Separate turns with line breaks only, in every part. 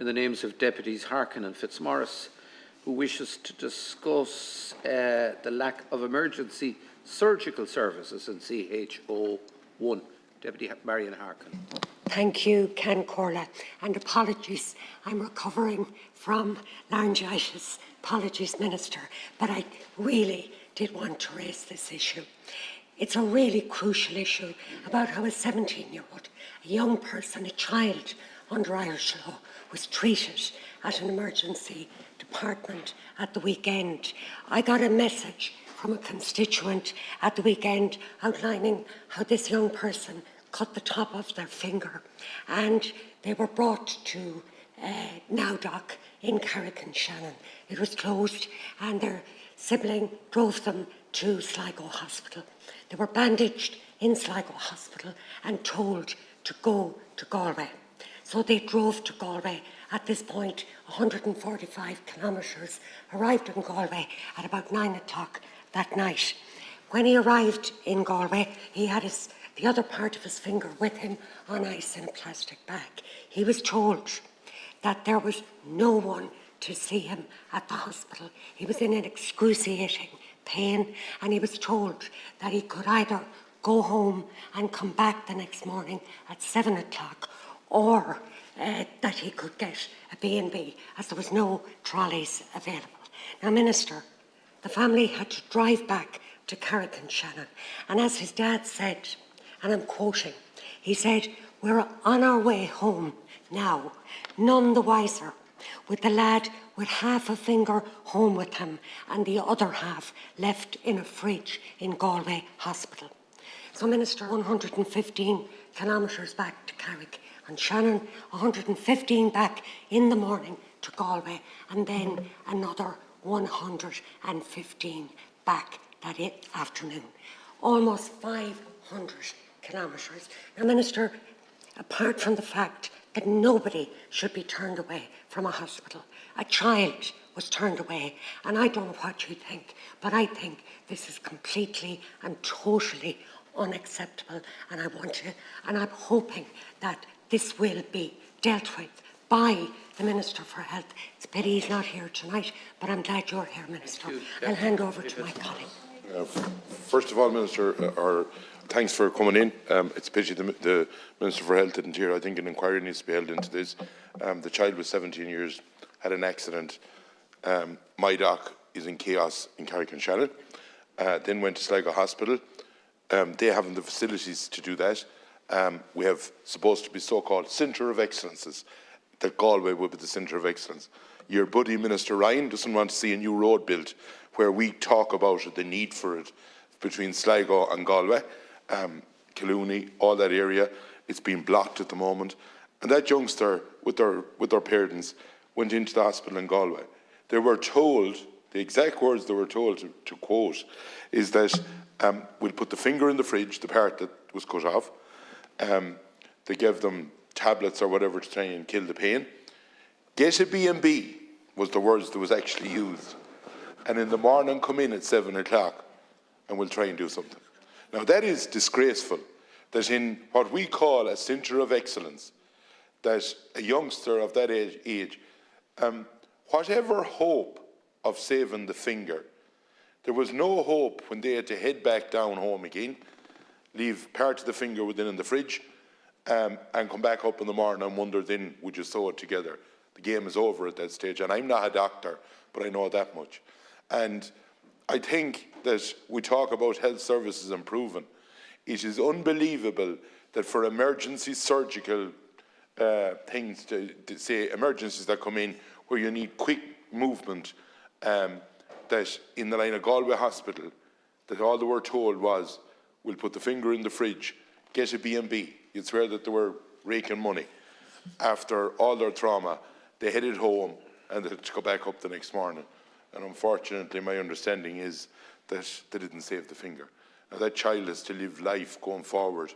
in the names of Deputies Harkin and Fitzmaurice, who wishes to discuss the lack of emergency surgical services in CHO1. Deputy Marion Harkin.
Thank you, Ken Corla, and apologies. I'm recovering from laryngitis. Apologies, Minister, but I really did want to raise this issue. It's a really crucial issue about how a 17-year-old, a young person, a child under Irish law, was treated at an emergency department at the weekend. I got a message from a constituent at the weekend outlining how this young person cut the top of their finger, and they were brought to Nowdock in Carrick-on-Shannon. It was closed, and their sibling drove them to Sligo Hospital. They were bandaged in Sligo Hospital and told to go to Galway. So they drove to Galway. At this point, 145 kilometres, arrived in Galway at about 9 o'clock that night. When he arrived in Galway, he had the other part of his finger with him on ice in a plastic bag. He was told that there was no one to see him at the hospital. He was in an excruciating pain, and he was told that he could either go home and come back the next morning at 7 o'clock, or that he could get a B&B, as there was no trolleys available. Now, Minister, the family had to drive back to Carrick-on-Shannon, and as his dad said, and I'm quoting, he said, "We're on our way home now, none the wiser, with the lad with half a finger home with him and the other half left in a fridge in Galway Hospital." So, Minister, 115 kilometres back to Carrick-on-Shannon, 115 back in the morning to Galway, and then another 115 back that afternoon. Almost 500 kilometres. Now, Minister, apart from the fact that nobody should be turned away from a hospital, a child was turned away, and I don't know what you think, but I think this is completely and totally unacceptable, and I'm hoping that this will be dealt with by the Minister for Health. It's a pity he's not here tonight, but I'm glad you're here, Minister. I'll hand over to my colleague.
First of all, Minister, thanks for coming in. It's a pity the Minister for Health didn't hear. I think an inquiry needs to be held into this. The child was 17 years, had an accident. My doc is in chaos in Carrick-on-Shannon. Then went to Sligo Hospital. They haven't the facilities to do that. We have supposed to be so-called centre of excellences. That Galway will be the centre of excellence. Your buddy Minister Ryan doesn't want to see a new road built where we talk about the need for it between Sligo and Galway, Killooney, all that area. It's been blocked at the moment. And that youngster with their parents went into the hospital in Galway. They were told, the exact words they were told to quote, is that we'll put the finger in the fridge, the part that was cut off. They gave them tablets or whatever to try and kill the pain. Get a B&B was the words that was actually used. And in the morning, come in at 7 o'clock and we'll try and do something. Now, that is disgraceful, that in what we call a centre of excellence, that a youngster of that age, whatever hope of saving the finger, there was no hope when they had to head back down home again, leave part of the finger within in the fridge, and come back up in the morning and wonder then, would you sew it together? The game is over at that stage, and I'm not a doctor, but I know that much. And I think that we talk about health services improving. It is unbelievable that for emergency surgical things, to say emergencies that come in where you need quick movement, that in the line of Galway Hospital, that all they were told was, we'll put the finger in the fridge, get a B&B. You'd swear that they were raking money. After all their trauma, they headed home and they had to go back up the next morning. And unfortunately, my understanding is that they didn't save the finger. Now, that child has to live life going forward.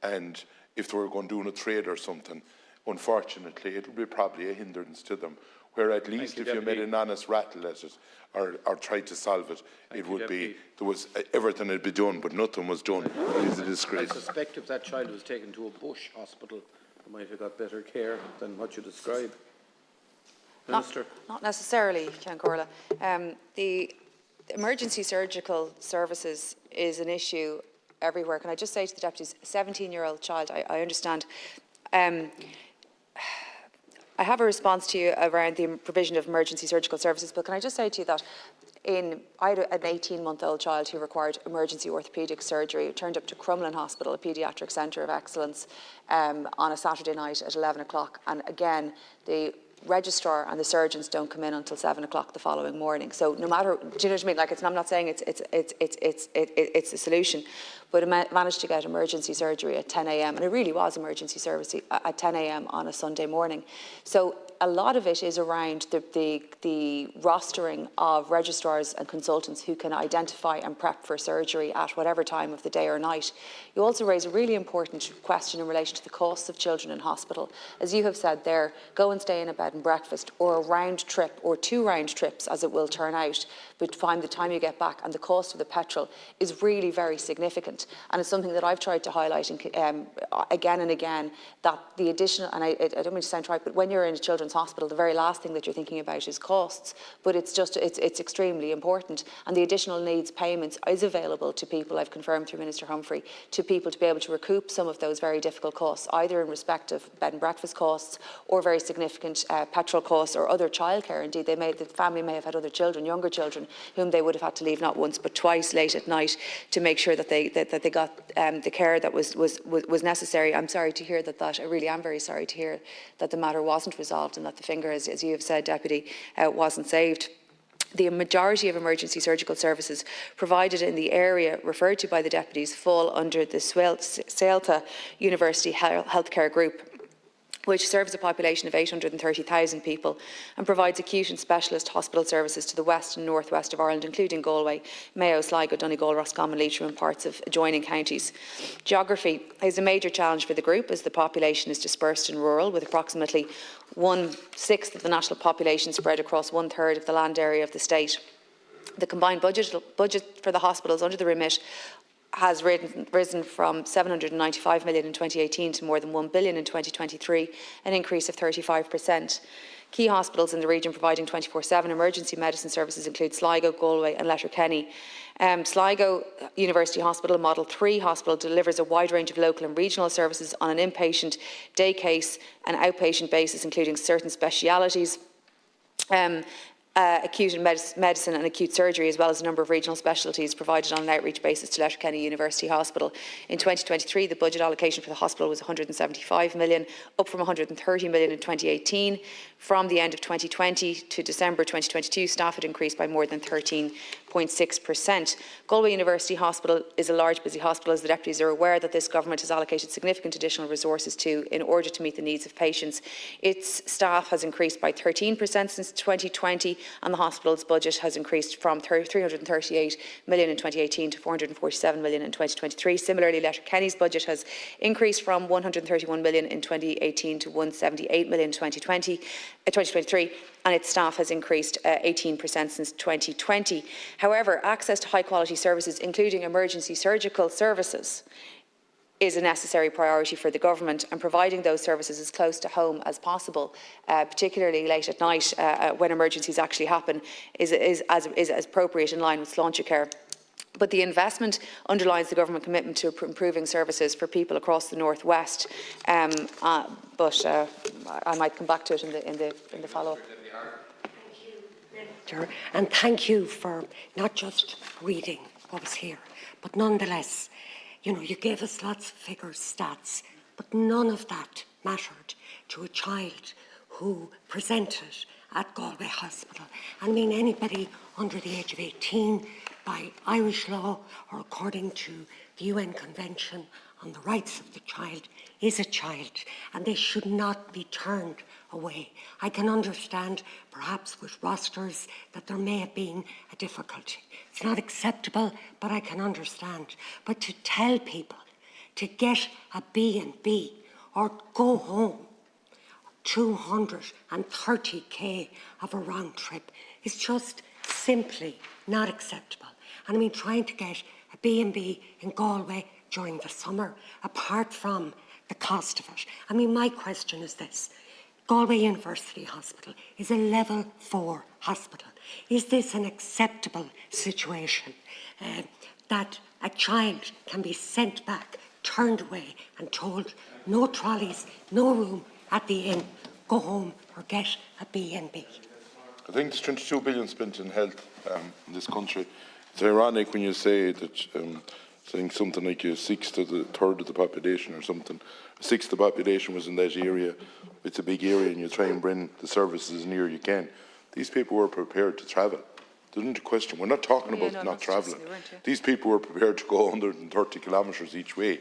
And if they were going to do a trade or something, unfortunately, it would be probably a hindrance to them. Where at least if you made an honest rattle at it or tried to solve it, it would be, there was everything had been done, but nothing was done. It is a disgrace.
I suspect if that child was taken to a bush hospital, they might have got better care than what you describe. Minister.
Not necessarily, Ceann Comhairle. The emergency surgical services is an issue everywhere. Can I just say to the deputies, a 17-year-old child, I understand. I have a response to you around the provision of emergency surgical services, but can I just say to you that I had an 18-month-old child who required emergency orthopaedic surgery. It turned up to Crumlin Hospital, a paediatric centre of excellence, on a Saturday night at 11 o'clock. And again, the registrar and the surgeons don't come in until 7 o'clock the following morning. So no matter, do you know what I mean? Like, I'm not saying it's a solution, but I managed to get emergency surgery at 10 a.m. and it really was emergency service at 10 a.m. on a Sunday morning. So a lot of it is around the rostering of registrars and consultants who can identify and prep for surgery at whatever time of the day or night. You also raise a really important question in relation to the costs of children in hospital. As you have said there, go and stay in a bed and breakfast, or a round trip or 2 round trips, as it will turn out, but by the time you get back, and the cost of the petrol is really very significant. And it's something that I've tried to highlight again and again, that the additional, and I don't mean to sound trite, but when you're in a children's hospital, the very last thing that you're thinking about is costs, but it's extremely important. And the additional needs payments is available to people, I've confirmed through Minister Humphrey, to people to be able to recoup some of those very difficult costs, either in respect of bed and breakfast costs or very significant petrol costs or other childcare. Indeed, the family may have had other children, younger children, whom they would have had to leave not once but twice late at night to make sure that they got the care that was necessary. I'm sorry to hear that. I really am very sorry to hear that the matter wasn't resolved and that the finger, as you have said, Deputy, wasn't saved. The majority of emergency surgical services provided in the area referred to by the deputies fall under the Celta University Healthcare Group, which serves a population of 830,000 people and provides acute and specialist hospital services to the west and northwest of Ireland, including Galway, Mayo, Sligo, Donegal, Roscommon, Leitrim and parts of adjoining counties. Geography is a major challenge for the group, as the population is dispersed and rural, with approximately 1/6 of the national population spread across 1/3 of the land area of the state. The combined budget for the hospitals under the remit has risen from 795 million in 2018 to more than 1 billion in 2023, an increase of 35%. Key hospitals in the region providing 24/7 emergency medicine services include Sligo, Galway and Letterkenny. Sligo University Hospital, Model 3 Hospital, delivers a wide range of local and regional services on an inpatient, day case and outpatient basis, including certain specialities, acute medicine and acute surgery, as well as a number of regional specialties provided on an outreach basis to Letterkenny University Hospital. In 2023, the budget allocation for the hospital was 175 million, up from 130 million in 2018. From the end of 2020 to December 2022, staff had increased by more than 13.6%. Galway University Hospital is a large, busy hospital, as the deputies are aware that this government has allocated significant additional resources to in order to meet the needs of patients. Its staff has increased by 13% since 2020, and the hospital's budget has increased from 338 million in 2018 to 447 million in 2023. Similarly, Letterkenny's budget has increased from 131 million in 2018 to 178 million in 2023, and its staff has increased 18% since 2020. However, access to high-quality services, including emergency surgical services, is a necessary priority for the government, and providing those services as close to home as possible, particularly late at night when emergencies actually happen, is as appropriate in line with Sláinte care. But the investment underlines the government commitment to improving services for people across the northwest. But I might come back to it in the follow-up.
And thank you for not just reading what was here, but nonetheless, you know, you gave us lots of figures, stats, but none of that mattered to a child who presented at Galway Hospital. I mean, anybody under the age of 18, by Irish law or according to the UN Convention on the Rights of the Child, is a child, and they should not be turned away. I can understand, perhaps with rosters, that there may have been a difficulty. It's not acceptable, but I can understand. But to tell people to get a B&B or go home 230k of a round trip is just simply not acceptable. And I mean, trying to get a B&B in Galway during the summer, apart from the cost of it. I mean, my question is this. Galway University Hospital is a level 4 hospital. Is this an acceptable situation that a child can be sent back, turned away and told no trolleys, no room at the inn, go home or get a B&B?
I think there's 22 billion spent in health in this country. It's ironic when you say that saying something like a sixth or the third of the population or something. A sixth of the population was in that area. It's a big area and you try and bring the services near you can. These people were prepared to travel. There isn't a question. We're not talking about not travelling. These people were prepared to go 130 kilometres each way.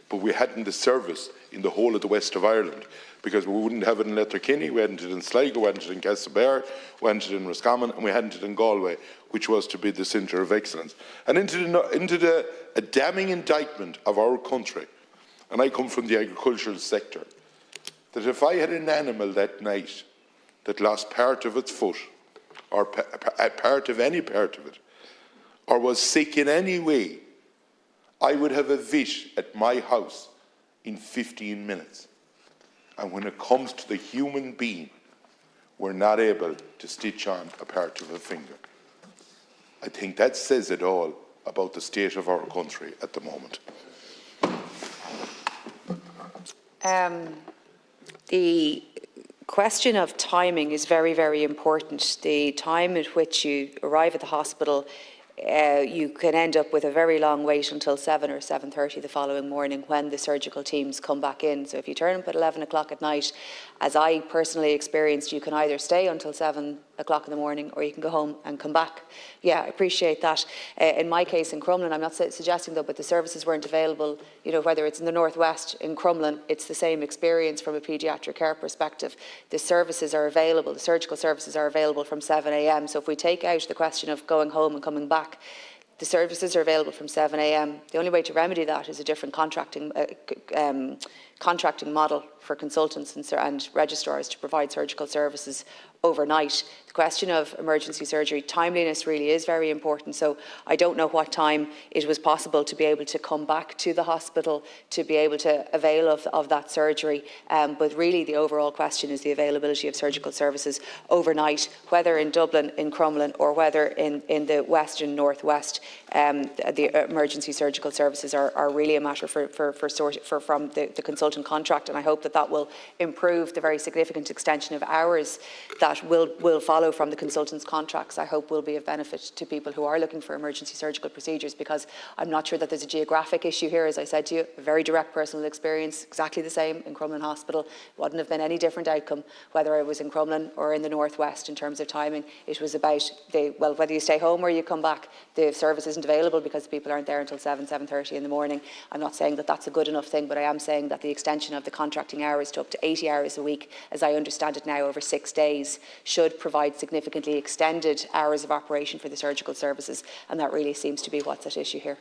But we hadn't the service in the whole of the west of Ireland because we wouldn't have it in Letterkenny, we hadn't it in Sligo, we hadn't it in Castlebar, we hadn't it in Roscommon, and we hadn't it in Galway, which was to be the centre of excellence. And into a damning indictment of our country, and I come from the agricultural sector, that if I had an animal that night that lost part of its foot, or part of any part of it, or was sick in any way, I would have a vet at my house in 15 minutes. And when it comes to the human being, we're not able to stitch on a part of a finger. I think that says it all about the state of our country at the moment.
The question of timing is very, very important. The time at which you arrive at the hospital, you can end up with a very long wait until 7 or 7:30 the following morning when the surgical teams come back in. So if you turn up at 11 o'clock at night, as I personally experienced, you can either stay until 7 o'clock in the morning or you can go home and come back. Yeah, I appreciate that. In my case in Crumlin, I'm not suggesting though, but the services weren't available, you know, whether it's in the northwest, in Crumlin, it's the same experience from a paediatric care perspective. The services are available, the surgical services are available from 7 a.m. So if we take out the question of going home and coming back, the services are available from 7 a.m. The only way to remedy that is a different contracting model for consultants and registrars to provide surgical services overnight. The question of emergency surgery, timeliness really is very important. So I don't know what time it was possible to be able to come back to the hospital to be able to avail of that surgery. But really the overall question is the availability of surgical services overnight, whether in Dublin, in Crumlin, or whether in the western northwest. The emergency surgical services are really a matter from the consultant contract, and I hope that will improve the very significant extension of hours that will follow from the consultants' contracts. I hope will be of benefit to people who are looking for emergency surgical procedures, because I'm not sure that there's a geographic issue here. As I said to you, a very direct personal experience, exactly the same in Crumlin Hospital. Wouldn't have been any different outcome whether I was in Crumlin or in the northwest in terms of timing. It was about whether you stay home or you come back, the service isn't available because people aren't there until 7:30 in the morning. I'm not saying that that's a good enough thing, but I am saying that the extension of the contracting hours to up to 80 hours a week, as I understand it now, over 6 days, should provide significantly extended hours of operation for the surgical services, and that really seems to be what's at issue here.